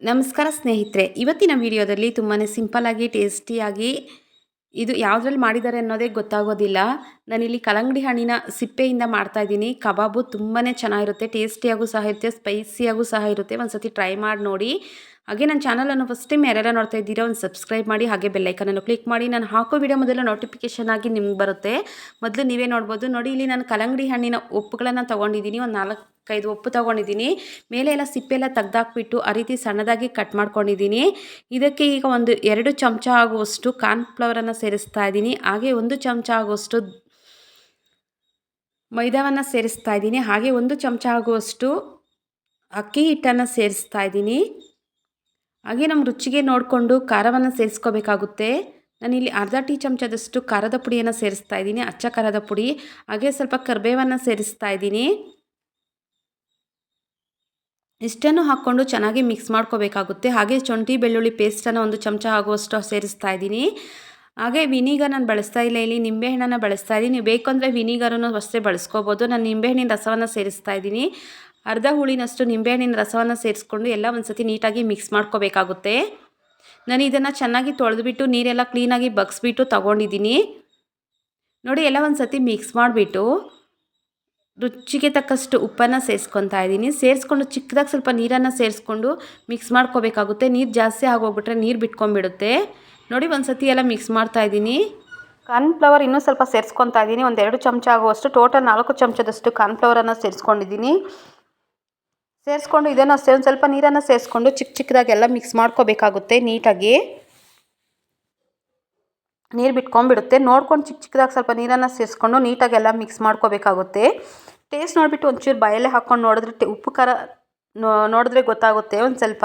ನಮಸ್ಕಾರ ಸ್ನೇಹಿತರೆ, ಇವತ್ತಿನ ವಿಡಿಯೋದಲ್ಲಿ ತುಂಬಾ ಸಿಂಪಲ್ಲಾಗಿ ಟೇಸ್ಟಿಯಾಗಿ ಇದು ಯಾವುದ್ರಲ್ಲಿ ಮಾಡಿದ್ದಾರೆ ಅನ್ನೋದೇ ಗೊತ್ತಾಗೋದಿಲ್ಲ. ನಾನಿಲ್ಲಿ ಕಲ್ಲಂಗಡಿ ಹಣ್ಣಿನ ಸಿಪ್ಪೆಯಿಂದ ಮಾಡ್ತಾಯಿದ್ದೀನಿ. ಕಬಾಬು ತುಂಬಾ ಚೆನ್ನಾಗಿರುತ್ತೆ, ಟೇಸ್ಟಿಯಾಗೂ ಸಹ ಇರುತ್ತೆ, ಸ್ಪೈಸಿಯಾಗೂ ಸಹ ಇರುತ್ತೆ. ಒಂದು ಸತಿ ಟ್ರೈ ಮಾಡಿ ನೋಡಿ. ಹಾಗೆ ನನ್ನ ಚಾನಲನ್ನು ಫಸ್ಟ್ ಟೈಮ್ ಯಾರೆಲ್ಲ ನೋಡ್ತಾ ಇದ್ದೀರಾ ಒಂದು ಸಬ್ಸ್ಕ್ರೈಬ್ ಮಾಡಿ, ಹಾಗೆ ಬೆಲ್ಲೈಕನನ್ನು ಕ್ಲಿಕ್ ಮಾಡಿ. ನಾನು ಹಾಕೋ ವಿಡಿಯೋ ಮೊದಲು ನೋಟಿಫಿಕೇಷನ್ ಆಗಿ ನಿಮ್ಗೆ ಬರುತ್ತೆ. ಮೊದಲು ನೀವೇ ನೋಡ್ಬೋದು. ನೋಡಿ, ಇಲ್ಲಿ ನಾನು ಕಲ್ಲಂಗಡಿ ಹಣ್ಣಿನ ಉಪ್ಪುಗಳನ್ನು ತೊಗೊಂಡಿದ್ದೀನಿ. ಒಂದು 4-5 ಉಪ್ಪು ತೊಗೊಂಡಿದ್ದೀನಿ. ಮೇಲೆ ಎಲ್ಲ ಸಿಪ್ಪೆ ಎಲ್ಲ ತೆಗ್ದಾಕ್ಬಿಟ್ಟು ಆ ರೀತಿ ಸಣ್ಣದಾಗಿ ಕಟ್ ಮಾಡ್ಕೊಂಡಿದ್ದೀನಿ. ಇದಕ್ಕೆ ಈಗ ಒಂದು 2 ಚಮಚ ಆಗುವಷ್ಟು ಕಾರ್ನ್ಫ್ಲವರನ್ನು ಸೇರಿಸ್ತಾ ಇದ್ದೀನಿ. ಹಾಗೆ 1 ಚಮಚ ಆಗುವಷ್ಟು ಮೈದಾವನ್ನು ಸೇರಿಸ್ತಾ ಇದ್ದೀನಿ. ಹಾಗೆ 1 ಚಮಚ ಆಗುವಷ್ಟು ಅಕ್ಕಿ ಹಿಟ್ಟನ್ನು ಸೇರಿಸ್ತಾ ಇದ್ದೀನಿ. ಹಾಗೆ ನಮ್ಮ ರುಚಿಗೆ ನೋಡಿಕೊಂಡು ಖಾರವನ್ನು ಸೇರಿಸ್ಕೋಬೇಕಾಗುತ್ತೆ. ನಾನಿಲ್ಲಿ ಅರ್ಧ ಟೀ ಚಮಚದಷ್ಟು ಖಾರದ ಪುಡಿಯನ್ನು ಸೇರಿಸ್ತಾ ಇದ್ದೀನಿ, ಅಚ್ಚ ಖಾರದ ಪುಡಿ. ಹಾಗೆ ಸ್ವಲ್ಪ ಕರಿಬೇವನ್ನು ಸೇರಿಸ್ತಾ ಇದ್ದೀನಿ. ಇಷ್ಟನ್ನು ಹಾಕ್ಕೊಂಡು ಚೆನ್ನಾಗಿ ಮಿಕ್ಸ್ ಮಾಡ್ಕೋಬೇಕಾಗುತ್ತೆ. ಹಾಗೆ ಶುಂಠಿ ಬೆಳ್ಳುಳ್ಳಿ ಪೇಸ್ಟನ್ನು 1 ಚಮಚ ಆಗುವಷ್ಟು ಸೇರಿಸ್ತಾ ಇದ್ದೀನಿ. ಹಾಗೆ ವಿನಿಗರ್ ನಾನು ಬಳಸ್ತಾ ಇಲ್ಲ, ಇಲ್ಲಿ ನಿಂಬೆಹಣ್ಣನ್ನು ಬಳಸ್ತಾ ಇದ್ದೀನಿ. ನೀವು ಬೇಕು ಅಂದರೆ ವಿನಿಗರನ್ನು ಅಷ್ಟೇ ಬಳಸ್ಕೋಬೋದು. ನಾನು ನಿಂಬೆಹಣ್ಣಿನ ರಸವನ್ನು ಸೇರಿಸ್ತಾ ಇದ್ದೀನಿ. ಅರ್ಧ ಹುಳಿನಷ್ಟು ನಿಂಬೆಹಣ್ಣಿನ ರಸವನ್ನು ಸೇರಿಸ್ಕೊಂಡು ಎಲ್ಲ ಒಂದು ಸತಿ ನೀಟಾಗಿ ಮಿಕ್ಸ್ ಮಾಡ್ಕೋಬೇಕಾಗುತ್ತೆ. ನಾನು ಇದನ್ನು ಚೆನ್ನಾಗಿ ತೊಳೆದುಬಿಟ್ಟು ನೀರೆಲ್ಲ ಕ್ಲೀನಾಗಿ ಬಗ್ಸ್ಬಿಟ್ಟು ತೊಗೊಂಡಿದ್ದೀನಿ. ನೋಡಿ, ಎಲ್ಲ ಒಂದು ಸತಿ ಮಿಕ್ಸ್ ಮಾಡಿಬಿಟ್ಟು ರುಚಿಗೆ ತಕ್ಕಷ್ಟು ಉಪ್ಪನ್ನು ಸೇರಿಸ್ಕೊತಾ ಇದ್ದೀನಿ. ಸೇರಿಸ್ಕೊಂಡು ಚಿಕ್ಕದಾಗಿ ಸ್ವಲ್ಪ ನೀರನ್ನು ಸೇರಿಸ್ಕೊಂಡು ಮಿಕ್ಸ್ ಮಾಡ್ಕೋಬೇಕಾಗುತ್ತೆ. ನೀರು ಜಾಸ್ತಿ ಆಗೋಗ್ಬಿಟ್ರೆ ನೀರು ಬಿಟ್ಕೊಂಡ್ಬಿಡುತ್ತೆ. ನೋಡಿ, ಒಂದು ಸತಿ ಎಲ್ಲ ಮಿಕ್ಸ್ ಮಾಡ್ತಾ ಇದ್ದೀನಿ. ಕಾರ್ನ್ಫ್ಲವರ್ ಇನ್ನೂ ಸ್ವಲ್ಪ ಸೇರಿಸ್ಕೊತಾ ಇದ್ದೀನಿ. ಒಂದು 2 ಚಮಚ ಆಗುವಷ್ಟು, ಟೋಟಲ್ 4 ಚಮಚದಷ್ಟು ಕಾರ್ನ್ಫ್ಲವರನ್ನು ಸೇರಿಸ್ಕೊಂಡಿದ್ದೀನಿ. ಸೇರಿಸ್ಕೊಂಡು ಇದನ್ನು ಅಷ್ಟೇ ಒಂದು ಸ್ವಲ್ಪ ನೀರನ್ನು ಸೇರಿಸ್ಕೊಂಡು ಚಿಕ್ಕದಾಗಿ ಎಲ್ಲ ಮಿಕ್ಸ್ ಮಾಡ್ಕೋಬೇಕಾಗುತ್ತೆ. ನೀಟಾಗಿ ನೀರು ಬಿಟ್ಕೊಂಡ್ಬಿಡುತ್ತೆ. ನೋಡ್ಕೊಂಡು ಚಿಕ್ಕದಾಗಿ ಸ್ವಲ್ಪ ನೀರನ್ನು ಸೇರಿಸ್ಕೊಂಡು ನೀಟಾಗಿ ಎಲ್ಲ ಮಿಕ್ಸ್ ಮಾಡ್ಕೋಬೇಕಾಗುತ್ತೆ. ಟೇಸ್ಟ್ ನೋಡಿಬಿಟ್ಟು ಒಂಚೂರು ಬಾಯಲ್ಲೇ ಹಾಕ್ಕೊಂಡು ನೋಡಿದ್ರೆ ಉಪ್ಪು ಖಾರ ನೋಡಿದ್ರೆ ಗೊತ್ತಾಗುತ್ತೆ. ಒಂದು ಸ್ವಲ್ಪ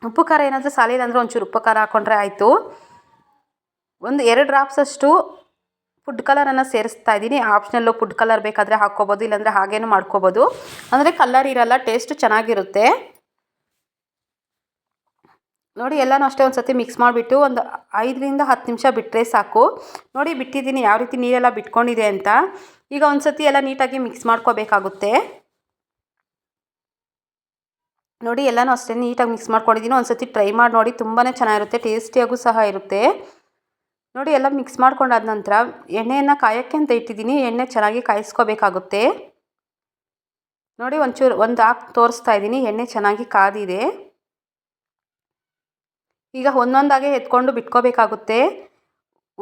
ಉಪ್ಪು ಖಾರ ಏನಾದರೂ ಸಾಲಿಲ್ಲ ಅಂದರೆ ಒಂಚೂರು ಉಪ್ಪು ಖಾರ ಹಾಕ್ಕೊಂಡ್ರೆ ಆಯಿತು. ಒಂದು 2 ಡ್ರಾಪ್ಸಷ್ಟು ಫುಡ್ ಕಲರನ್ನು ಸೇರಿಸ್ತಾ ಇದ್ದೀನಿ. ಆಪ್ಷನಲ್ಲು ಫುಡ್ ಕಲರ್ ಬೇಕಾದರೆ ಹಾಕ್ಕೋಬೋದು, ಇಲ್ಲಾಂದರೆ ಹಾಗೇನೂ ಮಾಡ್ಕೋಬೋದು. ಅಂದರೆ ಕಲರ್ ಇರಲ್ಲ, ಟೇಸ್ಟ್ ಚೆನ್ನಾಗಿರುತ್ತೆ. ನೋಡಿ, ಎಲ್ಲನೂ ಅಷ್ಟೇ ಒಂದು ಸತಿ ಮಿಕ್ಸ್ ಮಾಡಿಬಿಟ್ಟು ಒಂದು 5ರಿಂದ 10 ನಿಮಿಷ ಬಿಟ್ಟರೆ ಸಾಕು. ನೋಡಿ, ಬಿಟ್ಟಿದ್ದೀನಿ ಯಾವ ರೀತಿ ನೀರೆಲ್ಲ ಬಿಟ್ಕೊಂಡಿದೆ ಅಂತ. ಈಗ ಒಂದು ಸತಿ ಎಲ್ಲ ನೀಟಾಗಿ ಮಿಕ್ಸ್ ಮಾಡ್ಕೋಬೇಕಾಗುತ್ತೆ. ನೋಡಿ, ಎಲ್ಲನೂ ಅಷ್ಟೇ ನೀಟಾಗಿ ಮಿಕ್ಸ್ ಮಾಡ್ಕೊಂಡಿದ್ದೀನಿ. ಒಂದು ಸತಿ ಟ್ರೈ ಮಾಡಿ ನೋಡಿ, ತುಂಬಾ ಚೆನ್ನಾಗಿರುತ್ತೆ, ಟೇಸ್ಟಿಯಾಗೂ ಸಹ ಇರುತ್ತೆ. ನೋಡಿ, ಎಲ್ಲ ಮಿಕ್ಸ್ ಮಾಡ್ಕೊಂಡಾದ ನಂತರ ಎಣ್ಣೆಯನ್ನು ಕಾಯೋಕ್ಕೆ ಅಂತ ಇಟ್ಟಿದ್ದೀನಿ. ಎಣ್ಣೆ ಚೆನ್ನಾಗಿ ಕಾಯಿಸ್ಕೋಬೇಕಾಗುತ್ತೆ. ನೋಡಿ, ಒಂದು ಹಾಕಿ ತೋರಿಸ್ತಾ ಇದ್ದೀನಿ. ಎಣ್ಣೆ ಚೆನ್ನಾಗಿ ಕಾದಿದೆ. ಈಗ ಒಂದೊಂದಾಗೆ ಎತ್ಕೊಂಡು ಬಿಟ್ಕೋಬೇಕಾಗುತ್ತೆ.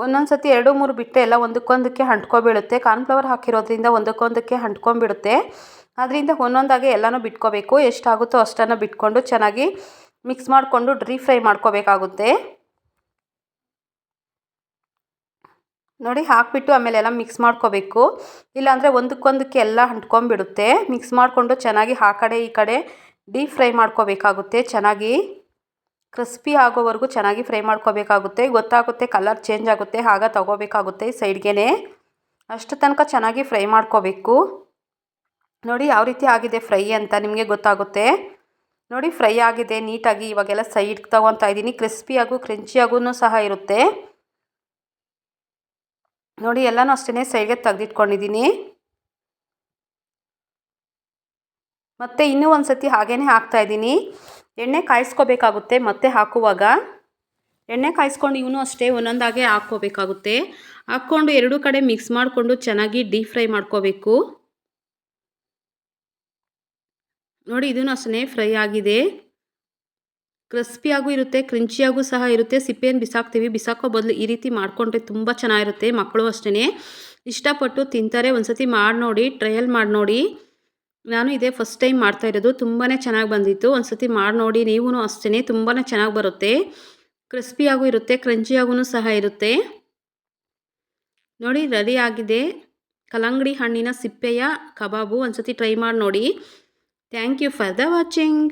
ಒಂದೊಂದು ಸತಿ 2-3 ಬಿಟ್ಟರೆ ಎಲ್ಲ ಒಂದಕ್ಕೊಂದಕ್ಕೆ ಅಂಟ್ಕೊಬೀಳುತ್ತೆ. ಕಾರ್ನ್ಫ್ಲವರ್ ಹಾಕಿರೋದ್ರಿಂದ ಒಂದಕ್ಕೊಂದಕ್ಕೆ ಅಂಟ್ಕೊಂಡ್ಬಿಡುತ್ತೆ. ಅದರಿಂದ ಒಂದೊಂದಾಗೆ ಎಲ್ಲನೂ ಬಿಟ್ಕೋಬೇಕು. ಎಷ್ಟಾಗುತ್ತೋ ಅಷ್ಟನ್ನು ಬಿಟ್ಕೊಂಡು ಚೆನ್ನಾಗಿ ಮಿಕ್ಸ್ ಮಾಡಿಕೊಂಡು ಡೀಪ್ ಫ್ರೈ ಮಾಡ್ಕೋಬೇಕಾಗುತ್ತೆ. ನೋಡಿ, ಹಾಕಿಬಿಟ್ಟು ಆಮೇಲೆ ಎಲ್ಲ ಮಿಕ್ಸ್ ಮಾಡ್ಕೋಬೇಕು. ಇಲ್ಲಾಂದರೆ ಒಂದಕ್ಕೊಂದಕ್ಕೆ ಎಲ್ಲ ಅಂಟ್ಕೊಂಡ್ಬಿಡುತ್ತೆ. ಮಿಕ್ಸ್ ಮಾಡಿಕೊಂಡು ಚೆನ್ನಾಗಿ ಆ ಕಡೆ ಈ ಕಡೆ ಡೀಪ್ ಫ್ರೈ ಮಾಡ್ಕೋಬೇಕಾಗುತ್ತೆ. ಚೆನ್ನಾಗಿ ಕ್ರಿಸ್ಪಿ ಆಗೋವರೆಗೂ ಚೆನ್ನಾಗಿ ಫ್ರೈ ಮಾಡ್ಕೋಬೇಕಾಗುತ್ತೆ. ಗೊತ್ತಾಗುತ್ತೆ, ಕಲರ್ ಚೇಂಜ್ ಆಗುತ್ತೆ, ಆಗ ತಗೋಬೇಕಾಗುತ್ತೆ ಸೈಡ್ಗೆ. ಅಷ್ಟು ತನಕ ಚೆನ್ನಾಗಿ ಫ್ರೈ ಮಾಡ್ಕೋಬೇಕು. ನೋಡಿ, ಯಾವ ರೀತಿ ಆಗಿದೆ ಫ್ರೈ ಅಂತ ನಿಮಗೆ ಗೊತ್ತಾಗುತ್ತೆ. ನೋಡಿ, ಫ್ರೈ ಆಗಿದೆ ನೀಟಾಗಿ. ಇವಾಗೆಲ್ಲ ಸೈಡ್ಗೆ ತೊಗೊತಾ ಇದ್ದೀನಿ. ಕ್ರಿಸ್ಪಿಯಾಗೂ ಕ್ರಂಚಿಯಾಗೂ ಸಹ ಇರುತ್ತೆ. ನೋಡಿ, ಎಲ್ಲನೂ ಅಷ್ಟೇ ಸೈಡ್ಗೆ ತೆಗೆದಿಟ್ಕೊಂಡಿದ್ದೀನಿ. ಮತ್ತು ಇನ್ನೂ ಒಂದು ಸತಿ ಹಾಗೇ ಹಾಕ್ತಾಯಿದ್ದೀನಿ. ಎಣ್ಣೆ ಕಾಯಿಸ್ಕೋಬೇಕಾಗುತ್ತೆ. ಮತ್ತೆ ಹಾಕುವಾಗ ಎಣ್ಣೆ ಕಾಯಿಸ್ಕೊಂಡು ಇವನು ಅಷ್ಟೇ ಒಂದೊಂದಾಗೆ ಹಾಕ್ಕೋಬೇಕಾಗುತ್ತೆ. ಹಾಕ್ಕೊಂಡು 2 ಕಡೆ ಮಿಕ್ಸ್ ಮಾಡಿಕೊಂಡು ಚೆನ್ನಾಗಿ ಡೀಪ್ ಫ್ರೈ ಮಾಡ್ಕೋಬೇಕು. ನೋಡಿ, ಇದೂ ಅಷ್ಟೇ ಫ್ರೈ ಆಗಿದೆ. ಕ್ರಿಸ್ಪಿಯಾಗೂ ಇರುತ್ತೆ, ಕ್ರಂಚಿಯಾಗೂ ಸಹ ಇರುತ್ತೆ. ಸಿಪ್ಪೆಯನ್ನು ಬಿಸಾಕ್ತೀವಿ, ಬಿಸಾಕೋ ಬದಲು ಈ ರೀತಿ ಮಾಡಿಕೊಂಡ್ರೆ ತುಂಬ ಚೆನ್ನಾಗಿರುತ್ತೆ. ಮಕ್ಕಳು ಅಷ್ಟೇ ಇಷ್ಟಪಟ್ಟು ತಿಂತಾರೆ. ಒಂದು ಸತಿ ಮಾಡಿ ನೋಡಿ, ಟ್ರಯಲ್ ಮಾಡಿ ನೋಡಿ. ನಾನು ಇದೇ ಫಸ್ಟ್ ಟೈಮ್ ಮಾಡ್ತಾ ಇರೋದು. ತುಂಬಾ ಚೆನ್ನಾಗಿ ಬಂದಿತ್ತು. ಒಂದು ಸತಿ ಮಾಡಿ ನೋಡಿ ನೀವೂ ಅಷ್ಟೇ, ತುಂಬಾ ಚೆನ್ನಾಗಿ ಬರುತ್ತೆ. ಕ್ರಿಸ್ಪಿಯಾಗೂ ಇರುತ್ತೆ, ಕ್ರಂಚಿಯಾಗೂ ಸಹ ಇರುತ್ತೆ. ನೋಡಿ, ರೆಡಿ ಆಗಿದೆ ಕಲ್ಲಂಗಡಿ ಹಣ್ಣಿನ ಸಿಪ್ಪೆಯ ಕಬಾಬು. ಒಂದು ಸತಿ ಟ್ರೈ ಮಾಡಿ ನೋಡಿ. Thank you for the watching.